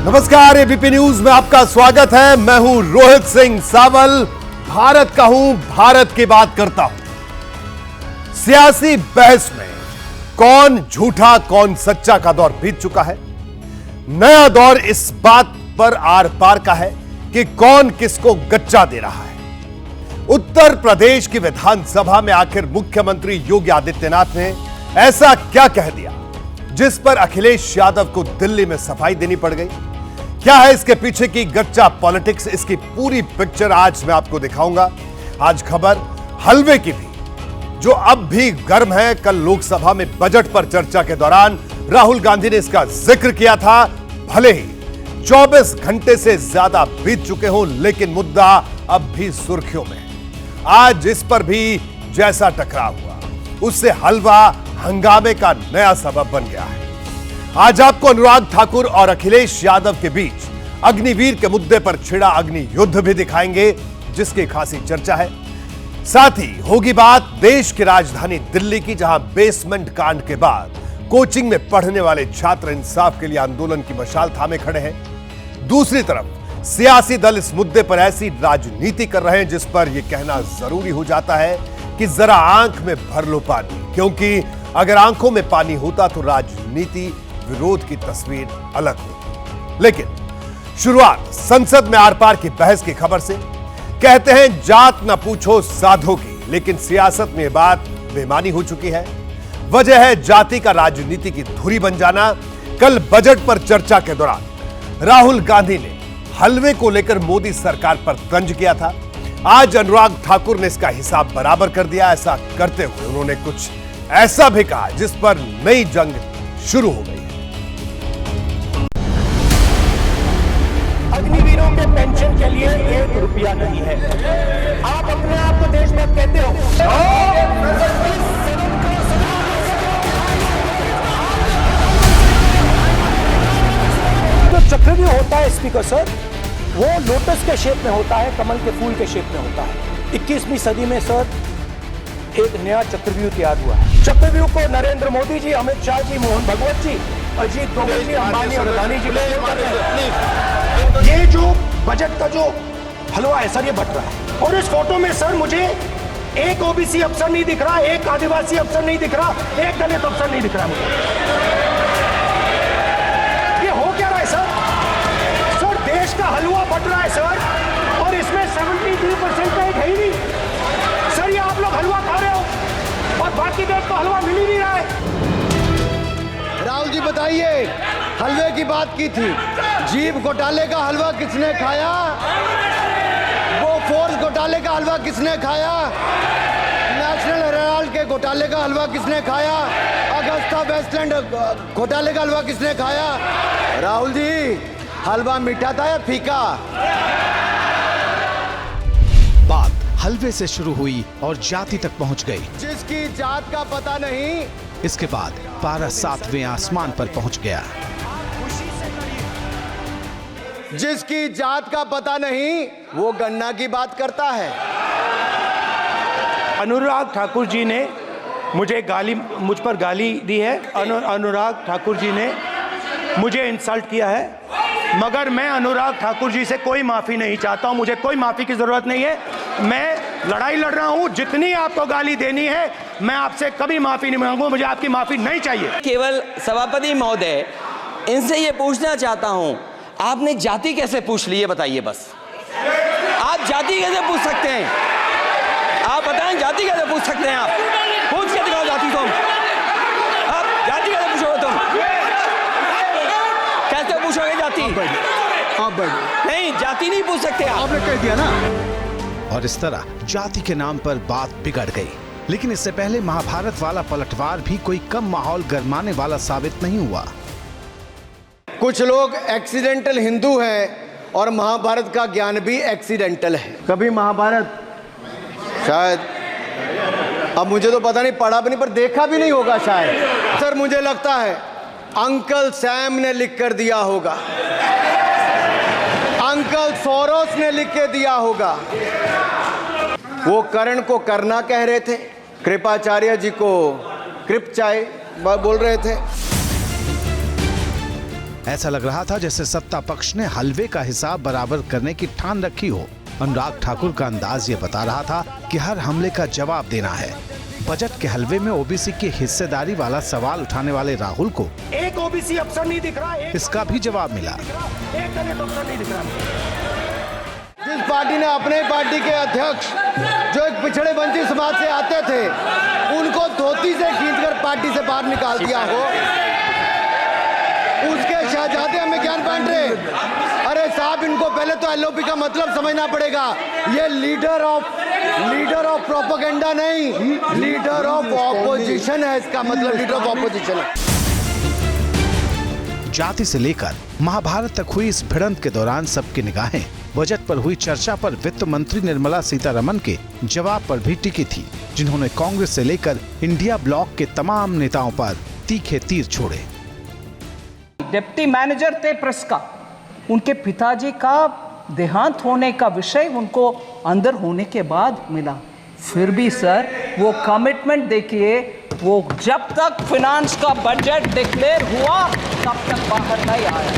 नमस्कार, ABP news में आपका स्वागत है। मैं हूं रोहित सिंह सावल। भारत का हूं, भारत की बात करता हूं। सियासी बहस में कौन झूठा कौन सच्चा का दौर बीत चुका है। नया दौर इस बात पर आर पार का है कि कौन किसको गच्चा दे रहा है। उत्तर प्रदेश की विधानसभा में आखिर मुख्यमंत्री योगी आदित्यनाथ ने ऐसा क्या कह दिया जिस पर अखिलेश यादव को दिल्ली में सफाई देनी पड़ गई। क्या है इसके पीछे की गच्चा पॉलिटिक्स, इसकी पूरी पिक्चर आज मैं आपको दिखाऊंगा। आज खबर हलवे की भी, जो अब भी गर्म है। कल लोकसभा में बजट पर चर्चा के दौरान राहुल गांधी ने इसका जिक्र किया था। भले ही 24 घंटे से ज्यादा बीत चुके हों, लेकिन मुद्दा अब भी सुर्खियों में। आज इस पर भी जैसा टकराव हुआ, उससे हलवा हंगामे का नया सबब बन गया है। आज आपको अनुराग ठाकुर और अखिलेश यादव के बीच अग्निवीर के मुद्दे पर छिड़ा अग्नि युद्ध भी दिखाएंगे, जिसकी खासी चर्चा है। साथ ही होगी बात देश की राजधानी दिल्ली की, जहां बेसमेंट कांड के बाद कोचिंग में पढ़ने वाले छात्र इंसाफ के लिए आंदोलन की मशाल थामे खड़े हैं। दूसरी तरफ सियासी दल इस मुद्दे पर ऐसी राजनीति कर रहे हैं जिस पर यह कहना जरूरी हो जाता है कि जरा आंख में भर लो पानी, क्योंकि अगर आंखों में पानी होता तो राजनीति विरोध की तस्वीर अलग होती। लेकिन शुरुआत संसद में आर पार की बहस की खबर से। कहते हैं जात न पूछो साधो की, लेकिन सियासत में यह बात बेमानी हो चुकी है। वजह है जाति का राजनीति की धुरी बन जाना। कल बजट पर चर्चा के दौरान राहुल गांधी ने हलवे को लेकर मोदी सरकार पर तंज किया था। आज अनुराग ठाकुर ने इसका हिसाब बराबर कर दिया। ऐसा करते हुए उन्होंने कुछ ऐसा भी कहा जिस पर नई जंग शुरू हो गई। अग्निवीरों के पेंशन के लिए 1 रुपया नहीं है। आप अपने आप को देशभक्त कहते हो। जो चक्रव्यूह होता है स्पीकर सर, वो लोटस के शेप में होता है, कमल के फूल के शेप में होता है। 21वीं सदी में सर एक नया चक्रव्यूह तैयार हुआ है। चक्रव्यूह को नरेंद्र मोदी जी, अमित शाह जी, मोहन भगवत जी, अजीत डोभाल जी, अंबानी और अदानी जी ये जो बजट का जो हलवा है सर, ये बट रहा है। और इस फोटो में सर मुझे एक ओबीसी अफसर नहीं दिख रहा, एक आदिवासी अफसर नहीं दिख रहा, एक दलित अफसर नहीं दिख रहा मुझे। ये हो क्या रहा है सर? सर देश का हलवा बट रहा है सर, और इसमें 73% का एक है ही नहीं। सर ये आप लोग हलवा खा रहे हो और बाकी देश को हलवा मिल ही नहीं रहा है। राहुल जी बताइए, हलवे की बात की थी, जीप घोटाले का हलवा किसने खाया? वो फोर्स घोटाले का हलवा किसने खाया? नेशनल हेराल्ड के घोटाले का हलवा किसने खाया? अगस्ता वेस्टलैंड घोटाले का हलवा किसने खाया? राहुल जी, हलवा मीठा था या फीका? बात हलवे से शुरू हुई और जाति तक पहुंच गई। जिसकी जात का पता नहीं, इसके बाद पारा 7वें आसमान पर पहुंच गया। जिसकी जात का पता नहीं, वो गन्ना की बात करता है। अनुराग ठाकुर जी ने मुझ पर गाली दी है। अनुराग ठाकुर जी ने मुझे इंसल्ट किया है, मगर मैं अनुराग ठाकुर जी से कोई माफी नहीं चाहता हूं। मुझे कोई माफी की जरूरत नहीं है। मैं लड़ाई लड़ रहा हूं। जितनी आपको गाली देनी है, मैं आपसे कभी माफी नहीं मांगूंगा। मुझे आपकी माफी नहीं चाहिए। केवल सभापति महोदय, इनसे ये पूछना चाहता हूं, आपने जाति कैसे पूछ ली, ये बताइए बस। आप जाति कैसे पूछ सकते हैं? आप बताएं, जाति कैसे पूछ सकते हैं? आप पूछ के दिखाओ जाति तुम। आप जाति कैसे पूछोगे तुम? कैसे पूछोगे जाति? आप नहीं, जाति नहीं पूछ सकते आप। आपने कह दिया ना। और इस तरह जाति के नाम पर बात बिगड़ गई। लेकिन इससे पहले महाभारत वाला पलटवार भी कोई कम माहौल गरमाने वाला साबित नहीं हुआ। कुछ लोग एक्सीडेंटल हिंदू हैं और महाभारत का ज्ञान भी एक्सीडेंटल है। कभी महाभारत शायद, अब मुझे तो पता नहीं, पढ़ा भी नहीं, पर देखा भी नहीं होगा शायद। सर मुझे लगता है अंकल सैम ने लिख कर दिया होगा, अंकल सोरोस ने लिख के दिया होगा। वो कर्ण को करना कह रहे थे, कृपाचार्य जी को कृपचाय बोल रहे थे। ऐसा लग रहा था जैसे सत्ता पक्ष ने हलवे का हिसाब बराबर करने की ठान रखी हो। अनुराग ठाकुर का अंदाज ये बता रहा था कि हर हमले का जवाब देना है। बजट के हलवे में ओबीसी की हिस्सेदारी वाला सवाल उठाने वाले राहुल को एक ओबीसी अफसर नहीं दिख रहा, इसका भी जवाब मिला। एक दलित अफसर नहीं दिख रहा। जिस पार्टी ने अपने पार्टी के अध्यक्ष जो एक पिछड़े वंचित समाज से आते थे उनको धोती से खींचकर पार्टी से बाहर निकाल दिया हो, उसके शहजादे हमें ज्ञान बांट रहे। अरे साहब, इनको पहले तो एलओपी का मतलब समझना पड़ेगा। ये लीडर ऑफ प्रोपेगेंडा नहीं, लीडर ऑफ ऑपोजिशन है। इसका मतलब लीडर ऑफ ऑपोजिशन है। जाति से लेकर महाभारत तक हुई इस भिड़ंत के दौरान सबकी निगाहें बजट पर हुई चर्चा पर वित्त मंत्री निर्मला सीतारमण के जवाब पर भी टिकी थी, जिन्होंने कांग्रेस से लेकर इंडिया ब्लॉक के तमाम नेताओं पर तीखे तीर छोड़े। डिप्टी मैनेजर थे प्रेस का, उनके पिताजी का देहांत होने का विषय उनको अंदर होने के बाद मिला। फिर भी सर वो कमिटमेंट देखिए, वो जब तक फिनांस का बजट डिक्लेयर हुआ तब तक बाहर नहीं आया।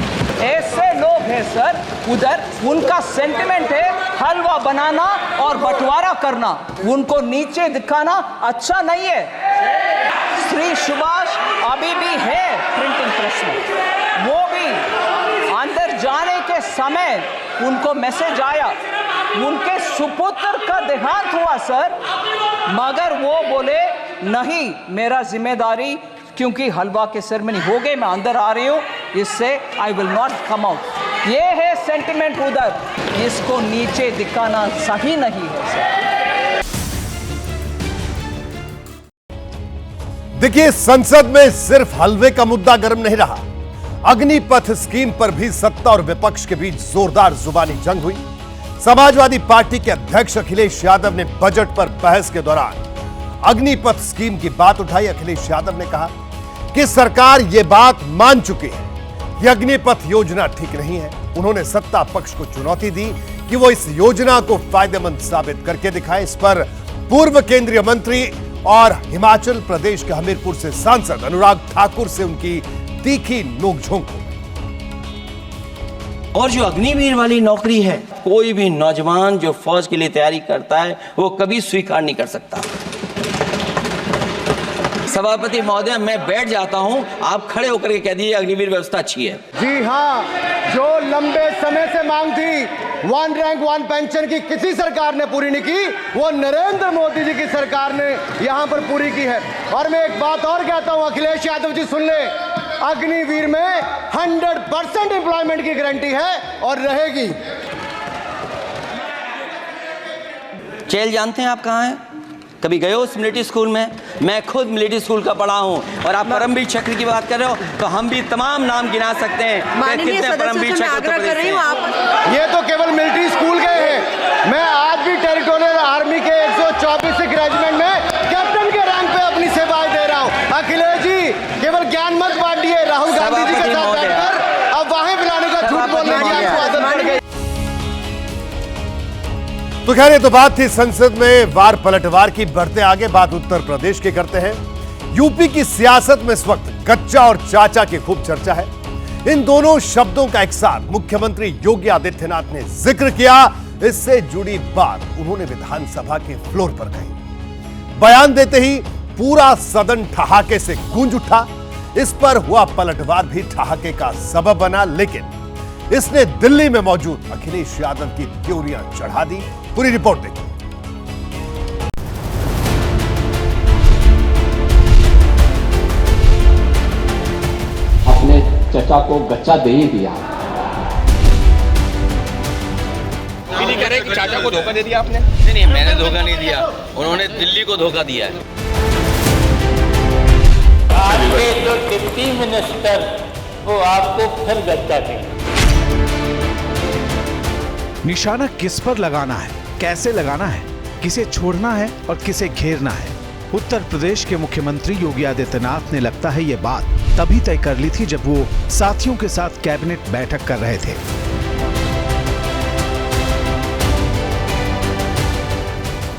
ऐसे लोग हैं सर उधर, उनका सेंटिमेंट है हलवा बनाना और बंटवारा करना, उनको नीचे दिखाना अच्छा नहीं है। श्री सुभाष अभी भी है प्रिंटिंग प्रेस में, वो भी अंदर जाने के समय उनको मैसेज आया, उनके सुपुत्र का देहांत हुआ सर, मगर वो बोले नहीं मेरा जिम्मेदारी, क्योंकि हलवा के सेरेमनी हो गई, मैं अंदर आ रही हूँ, इससे I will not come out. ये है सेंटिमेंट उधर, इसको नीचे दिखाना सही नहीं है सर। देखिए, संसद में सिर्फ हलवे का मुद्दा गर्म नहीं रहा, अग्निपथ स्कीम पर भी सत्ता और विपक्ष के बीच जोरदार जुबानी जंग हुई। समाजवादी पार्टी के अध्यक्ष अखिलेश यादव ने बजट पर बहस के दौरान अग्निपथ स्कीम की बात उठाई। अखिलेश यादव ने कहा कि सरकार यह बात मान चुकी है कि अग्निपथ योजना ठीक नहीं है। उन्होंने सत्ता पक्ष को चुनौती दी कि वो इस योजना को फायदेमंद साबित करके दिखाए। इस पर पूर्व केंद्रीय मंत्री और हिमाचल प्रदेश के हमीरपुर से सांसद अनुराग ठाकुर से उनकी तीखी नोकझोंक हो गई। और जो अग्निवीर वाली नौकरी है, कोई भी नौजवान जो फौज के लिए तैयारी करता है वो कभी स्वीकार नहीं कर सकता। सभापति महोदय, मैं बैठ जाता हूं, आप खड़े होकर के कह दीजिए अग्निवीर व्यवस्था अच्छी है। जी हाँ, जो लंबे समय से मांग थी 1 रैंक 1 पेंशन की किसी सरकार ने पूरी नहीं की, वो नरेंद्र मोदी जी की सरकार ने यहां पर पूरी की है। और मैं एक बात और कहता हूं, अखिलेश यादव जी सुन ले, अग्निवीर में 100% एम्प्लॉयमेंट की गारंटी है और रहेगी। चेल जानते हैं आप कहाँ हैं? कभी गए हो उस मिलिट्री स्कूल में? मैं खुद मिलिट्री स्कूल का पढ़ा हूँ। और आप परमवीर चक्र की बात कर रहे हो तो हम भी तमाम नाम गिना सकते हैं कि कितने परमवीर चक्र। ये तो केवल मिलिट्री स्कूल गए हैं, मैं आज भी टेरिटोरियल आर्मी के 124 रेजिमेंट में कैप्टन के रैंक पे अपनी सेवाएं दे रहा हूँ। अखिलेश जी केवल ज्ञान मत बांटिए, राहुल गांधी जी के साथ बैठकर अब वहां बुलाने का झूठ बोलने की आपको आदत पड़ गई। तो खैर, ये तो बात थी संसद में वार पलटवार की। बढ़ते आगे, बात उत्तर प्रदेश की करते हैं। यूपी की सियासत में इस वक्त कच्चा और चाचा की खूब चर्चा है। इन दोनों शब्दों का एक साथ मुख्यमंत्री योगी आदित्यनाथ ने जिक्र किया। इससे जुड़ी बात उन्होंने विधानसभा के फ्लोर पर कही। बयान देते ही पूरा सदन ठहाके से गूंज उठा। इस पर हुआ पलटवार भी ठहाके का सबब बना, लेकिन इसने दिल्ली में मौजूद अखिलेश यादव की थ्योरियां चढ़ा दी। पूरी रिपोर्ट देखिए। अपने चचा को गच्चा दे ही दिया। नहीं कह रहे कि चाचा को धोखा दे दिया आपने? नहीं, मैंने धोखा नहीं दिया, उन्होंने दिल्ली को धोखा दिया है। आपके जो डिप्टी मिनिस्टर वो आपको फिर गच्चा देंगे। निशाना किस पर लगाना है, कैसे लगाना है, किसे छोड़ना है और किसे घेरना है, उत्तर प्रदेश के मुख्यमंत्री योगी आदित्यनाथ ने लगता है ये बात तभी तय कर ली थी जब वो साथियों के साथ कैबिनेट बैठक कर रहे थे।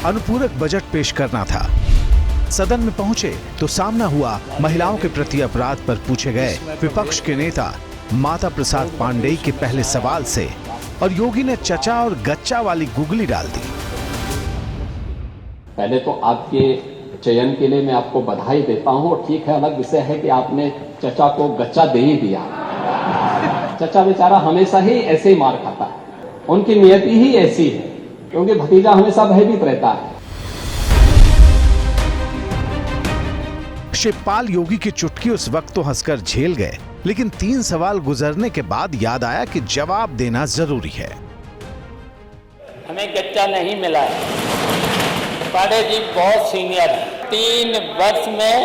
अनुपूरक बजट पेश करना था। सदन में पहुंचे तो सामना हुआ महिलाओं के प्रति अपराध पर पूछे गए विपक्ष के नेता माता प्रसाद पांडेय के पहले सवाल से और योगी ने चचा और गच्चा वाली गुगली डाल दी। पहले तो आपके चयन के लिए मैं आपको बधाई देता हूं। ठीक है, अलग विषय है कि आपने चचा को गच्चा दे ही दिया। चचा बेचारा हमेशा ही ऐसे ही मार खाता है, उनकी नियति ही ऐसी है, क्योंकि भतीजा हमेशा भयभीत रहता है। शिवपाल योगी की चुटकी उस वक्त तो हंसकर झेल गए, लेकिन 3 सवाल गुजरने के बाद याद आया कि जवाब देना जरूरी है। हमें गच्चा नहीं मिला है। पांडे जी बहुत सीनियर है, 3 वर्ष में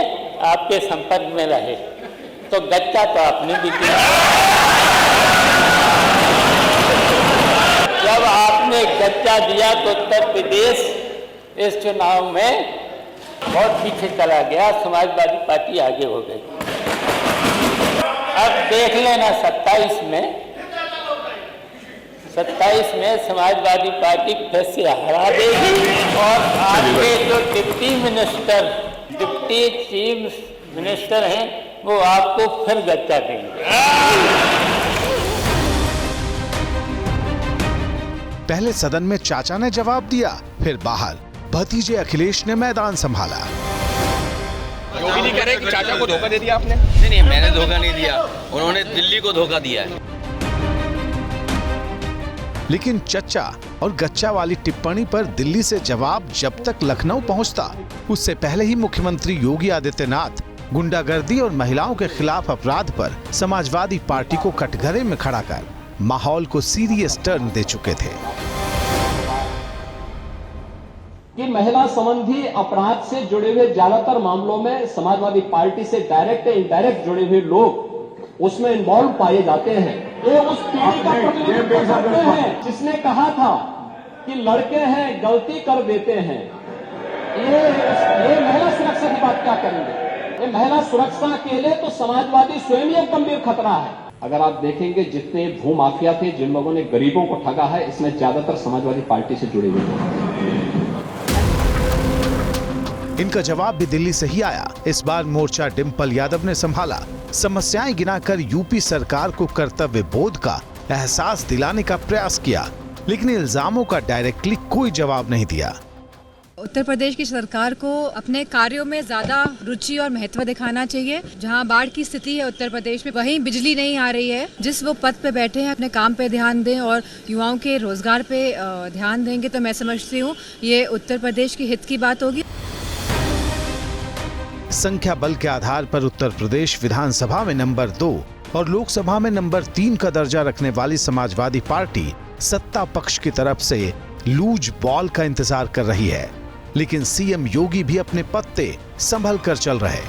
आपके संपर्क में रहे, तो गच्चा तो आपने भी दिया। जब आपने गच्चा दिया तो उत्तर प्रदेश इस चुनाव में बहुत पीछे चला गया, समाजवादी पार्टी आगे हो गई। अब देख लेना 27 में समाजवादी पार्टी फिर से हरा देगी और आपके जो डिप्टी चीफ मिनिस्टर हैं वो आपको फिर गच्चा देंगे। पहले सदन में चाचा ने जवाब दिया, फिर बाहर भतीजे अखिलेश ने मैदान संभाला। योगी जी कह रहे हैं कि चाचा को धोखा दे दिया आपने। नहीं, मैंने धोखा नहीं दिया, उन्होंने दिल्ली को धोखा दिया है। लेकिन चच्चा और गच्चा वाली टिप्पणी पर दिल्ली से जवाब जब तक लखनऊ पहुंचता, उससे पहले ही मुख्यमंत्री योगी आदित्यनाथ गुंडागर्दी और महिलाओं के खिलाफ अपराध पर समाजवादी पार्टी को कटघरे में खड़ा कर माहौल को सीरियस टर्न दे चुके थे। कि महिला संबंधी अपराध से जुड़े हुए ज्यादातर मामलों में समाजवादी पार्टी से डायरेक्ट या इनडायरेक्ट जुड़े हुए लोग उसमें इन्वॉल्व पाए जाते हैं। ये उस पीढ़ी का प्रतिनिधित्व करते हैं जिसने कहा था कि लड़के हैं गलती कर देते हैं। ये महिला सुरक्षा की बात क्या करेंगे? ये महिला सुरक्षा के लिए तो समाजवादी स्वयं ही एक गंभीर खतरा है। अगर आप देखेंगे जितने भूमाफिया थे, जिन लोगों ने गरीबों को ठगा है, इसमें ज्यादातर समाजवादी पार्टी से जुड़े हुए लोग। इनका जवाब भी दिल्ली से ही आया। इस बार मोर्चा डिंपल यादव ने संभाला। समस्याएं गिनाकर यूपी सरकार को कर्तव्य बोध का एहसास दिलाने का प्रयास किया, लेकिन इल्जामों का डायरेक्टली कोई जवाब नहीं दिया। उत्तर प्रदेश की सरकार को अपने कार्यों में ज्यादा रुचि और महत्व दिखाना चाहिए। जहां बाढ़ की स्थिति है उत्तर प्रदेश में, वहीं बिजली नहीं आ रही है। जिस वो पद पे बैठे हैं अपने काम पे ध्यान दें और युवाओं के रोजगार पे ध्यान देंगे तो मैं समझती हूँ ये उत्तर प्रदेश की हित की बात होगी। संख्या बल के आधार पर उत्तर प्रदेश विधानसभा में नंबर 2 और लोकसभा में नंबर 3 का दर्जा रखने वाली समाजवादी पार्टी सत्ता पक्ष की तरफ से लूज बॉल का इंतजार कर रही है, लेकिन सीएम योगी भी अपने पत्ते संभल कर चल रहे।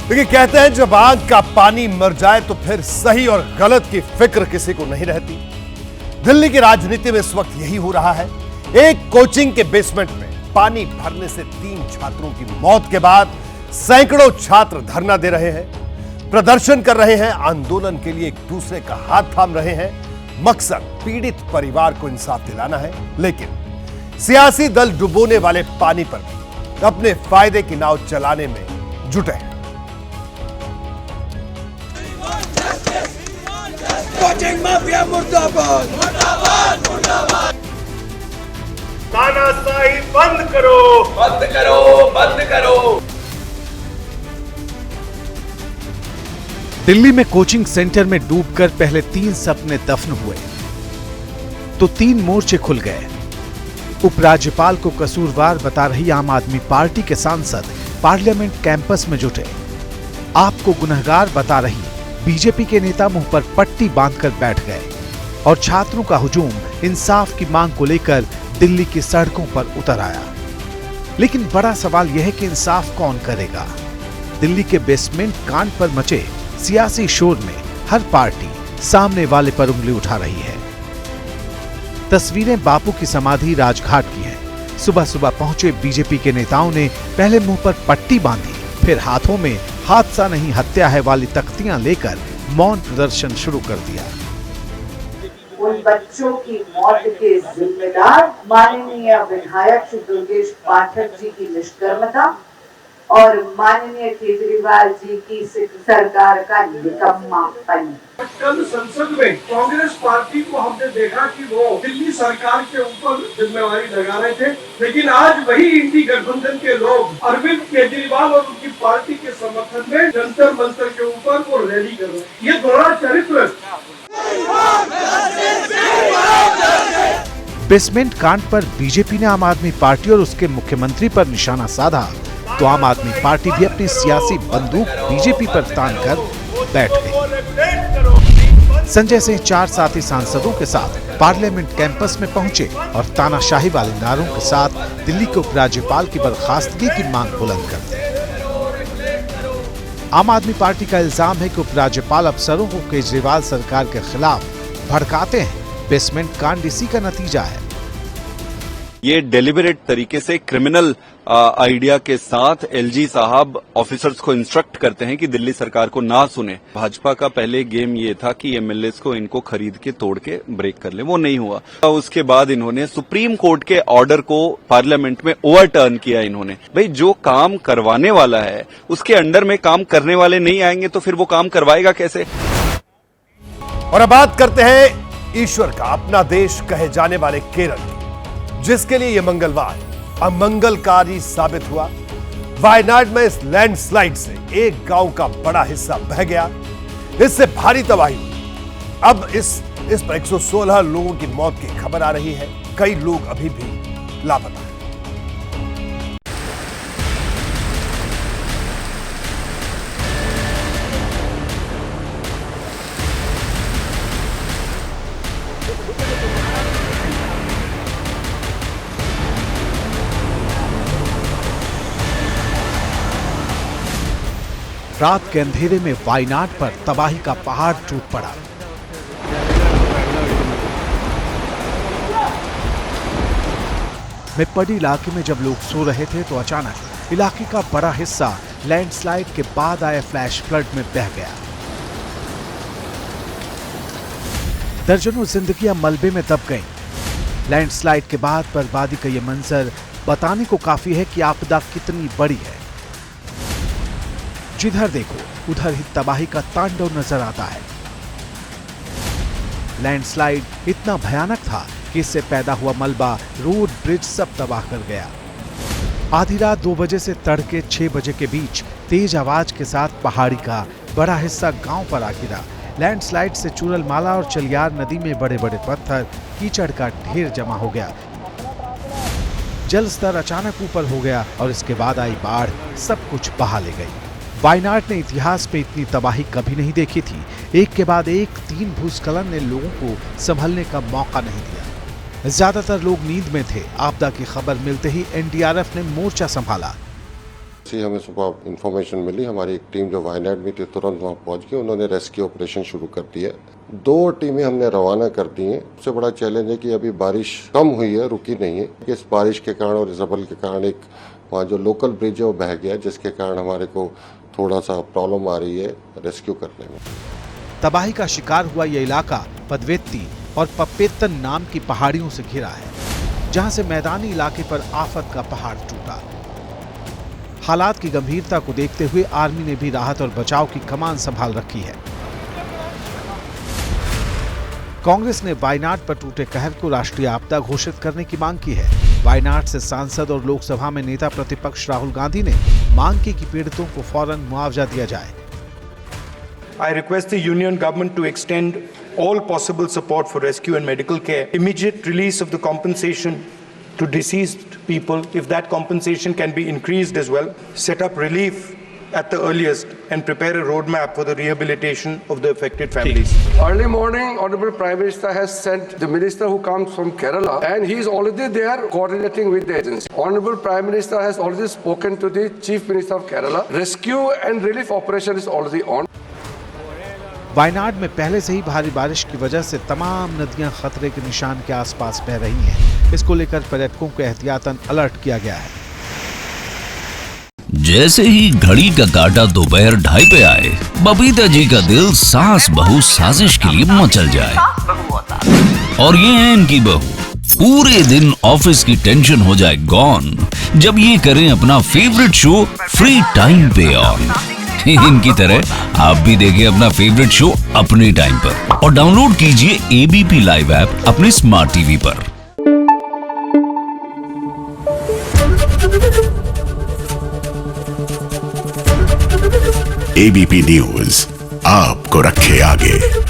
देखिए, कहते हैं जब आग का पानी मर जाए तो फिर सही और गलत की फिक्र किसी को नहीं रहती। दिल्ली की राजनीति में इस वक्त यही हो रहा है। एक कोचिंग के बेसमेंट में पानी भरने से 3 छात्रों की मौत के बाद सैकड़ों छात्र धरना दे रहे हैं, प्रदर्शन कर रहे हैं, आंदोलन के लिए एक दूसरे का हाथ थाम रहे हैं। मकसद पीड़ित परिवार को इंसाफ दिलाना है, लेकिन सियासी दल डुबोने वाले पानी पर भी अपने फायदे की नाव चलाने में जुटे हैं। कोचिंग माफिया मुर्दाबाद, मुर्दाबाद, मुर्दाबाद। तानाशाही बंद करो, बंद करो, बंद करो। दिल्ली में कोचिंग सेंटर में डूबकर पहले 3 सपने दफन हुए तो 3 मोर्चे खुल गए। उपराज्यपाल को कसूरवार बता रही आम आदमी पार्टी के सांसद पार्लियामेंट कैंपस में जुटे। आपको गुनहगार बता रही बीजेपी के नेता मुंह पर पट्टी बांधकर बैठ गए और छात्रों का हुजूम इंसाफ की मांग को लेकर दिल्ली की सड़कों पर उतर आया। लेकिन बड़ा सवाल यह है कि इंसाफ कौन करेगा? दिल्ली के बेसमेंट कांड पर मचे सियासी शोर में हर पार्टी सामने वाले पर उंगली उठा रही है। तस्वीरें बापू की समाधि राजघाट की हैं। सुबह सुबह पहुंचे बीजेपी के नेताओं ने पहले मुंह पर पट्टी बांधी, फिर हाथों में हादसा नहीं हत्या है वाली तख्तियां लेकर मौन प्रदर्शन शुरू कर दिया। उन बच्चों की मौत के जिम्मेदार माननीय विधायक श्री दुर्गेश पाठक जी की निष्कर्मता और माननीय केजरीवाल जी की सरकार का निकम्मापन। कल संसद में कांग्रेस पार्टी को हमने देखा कि वो दिल्ली सरकार के ऊपर जिम्मेवारी लगा रहे थे, लेकिन आज वही इंडी गठबंधन के लोग अरविंद केजरीवाल और उनकी पार्टी के समर्थन में जंतर मंतर के ऊपर वो रैली कर रहे हैं। ये दोहरा चरित्र। बेसमेंट कांड पर बीजेपी ने आम आदमी पार्टी और उसके मुख्यमंत्री पर निशाना साधा तो आम आदमी पार्टी भी अपनी सियासी बंदूक बीजेपी पर तान कर बैठ गई। संजय सिंह 4 साथी सांसदों के साथ पार्लियामेंट कैंपस में पहुंचे और तानाशाही वाले नारों के साथ दिल्ली के उपराज्यपाल की बर्खास्तगी की मांग बुलंद कर दी। आम आदमी पार्टी का इल्जाम है कि उपराज्यपाल अफसरों को केजरीवाल सरकार के खिलाफ भड़काते हैं। बेसमेंट कांड इसी का नतीजा है। ये डेलिबरेट तरीके से क्रिमिनल आइडिया के साथ एलजी साहब ऑफिसर्स को इंस्ट्रक्ट करते हैं कि दिल्ली सरकार को ना सुने। भाजपा का पहले गेम ये था कि एमएलएस को इनको खरीद के तोड़ के ब्रेक कर ले, वो नहीं हुआ। उसके बाद इन्होंने सुप्रीम कोर्ट के ऑर्डर को पार्लियामेंट में ओवरटर्न किया। इन्होंने भाई जो काम करवाने वाला है उसके अंडर में काम करने वाले नहीं आएंगे तो फिर वो काम करवाएगा कैसे। और अब बात करते हैं ईश्वर का अपना देश कहे जाने वाले केरल की, जिसके लिए यह मंगलवार अमंगलकारी साबित हुआ। वायनाड में इस लैंडस्लाइड से एक गांव का बड़ा हिस्सा बह गया, इससे भारी तबाही हुई। अब इस पर 116 लोगों की मौत की खबर आ रही है। कई लोग अभी भी लापता हैं। रात के अंधेरे में वायनाड पर तबाही का पहाड़ टूट पड़ा। मेप्पडी इलाके में जब लोग सो रहे थे तो अचानक इलाके का बड़ा हिस्सा लैंडस्लाइड के बाद आए फ्लैश फ्लड में बह गया। दर्जनों जिंदगियां मलबे में दब गईं। लैंडस्लाइड के बाद बर्बादी का यह मंजर बताने को काफी है कि आपदा कितनी बड़ी है। जिधर देखो उधर ही तबाही का तांडव नजर आता है। लैंडस्लाइड इतना भयानक था कि इससे पैदा हुआ मलबा, रोड, ब्रिज सब तबाह कर गया। आधी रात 2 बजे से तड़के 6 बजे के बीच तेज आवाज के साथ पहाड़ी का बड़ा हिस्सा गांव पर आ गिरा। लैंडस्लाइड से चूरलमाला और चलियार नदी में बड़े बड़े पत्थर, कीचड़ का ढेर जमा हो गया। जल स्तर अचानक ऊपर हो गया और इसके बाद आई बाढ़, सब कुछ बहा ले गई। वायनाड ने इतिहास में इतनी तबाही कभी नहीं देखी थी। एक के बाद एक 3 भूस्खलन ने लोगों को संभलने का मौका नहीं दिया। ज्यादातर लोग नींद में थे। आपदा की खबर मिलते ही एनडीआरएफ ने मोर्चा संभाला। हमें सुबह इंफॉर्मेशन मिली, हमारी एक टीम जो वायनाड में थी तुरंत वहां पहुंच गई। उन्होंने रेस्क्यू ऑपरेशन शुरू कर दिया। 2 टीमें हमने रवाना कर दी हैं। सबसे बड़ा चैलेंज है कि अभी बारिश कम हुई है, रुकी नहीं है। इस बारिश के कारण और इस रबल के कारण एक वहाँ जो लोकल ब्रिज है वो बह गया, जिसके कारण हमारे को थोड़ा सा प्रॉब्लम आ रही है रेस्क्यू करने में। तबाही का शिकार हुआ यह इलाका पदवेत्ती और पप्पेतन नाम की पहाड़ियों से घिरा है, जहां से मैदानी इलाके पर आफत का पहाड़ टूटा। हालात की गंभीरता को देखते हुए आर्मी ने भी राहत और बचाव की कमान संभाल रखी है। कांग्रेस ने वायनाड पर टूटे कहर को राष्ट्रीय आपदा घोषित करने की मांग की है। वायनाड से सांसद और लोकसभा में नेता प्रतिपक्ष राहुल गांधी ने मांग की कि पीड़ितों को फौरन मुआवजा दिया जाए। I request the union government to extend all possible support for rescue and medical care, immediate release of the compensation to deceased people, if that compensation can be increased as well, set up relief at the earliest and prepare a roadmap for the rehabilitation of the affected families. Early morning, Honorable Prime Minister has sent the minister who comes from Kerala, and he is already there coordinating with the agency. Honorable Prime Minister has already spoken to the Chief Minister of Kerala. Rescue and relief operation is already on. Wayanad में पहले से ही भारी बारिश की वजह से तमाम नदियां खतरे के निशान के आसपास बह रही हैं। इसको लेकर पर्यटकों को एहतियातन अलर्ट किया गया है। जैसे ही घड़ी का काटा दोपहर 2:30 पे आए, बबीता जी का दिल सास बहू साजिश के लिए मचल जाए। और ये है इनकी बहू, पूरे दिन ऑफिस की टेंशन हो जाए गॉन, जब ये करें अपना फेवरेट शो फ्री टाइम पे ऑन। इनकी तरह आप भी देखें अपना फेवरेट शो अपने टाइम पर और डाउनलोड कीजिए एबीपी लाइव ऐप अपने स्मार्ट टीवी पर। एबीपी न्यूज आपको रखे आगे।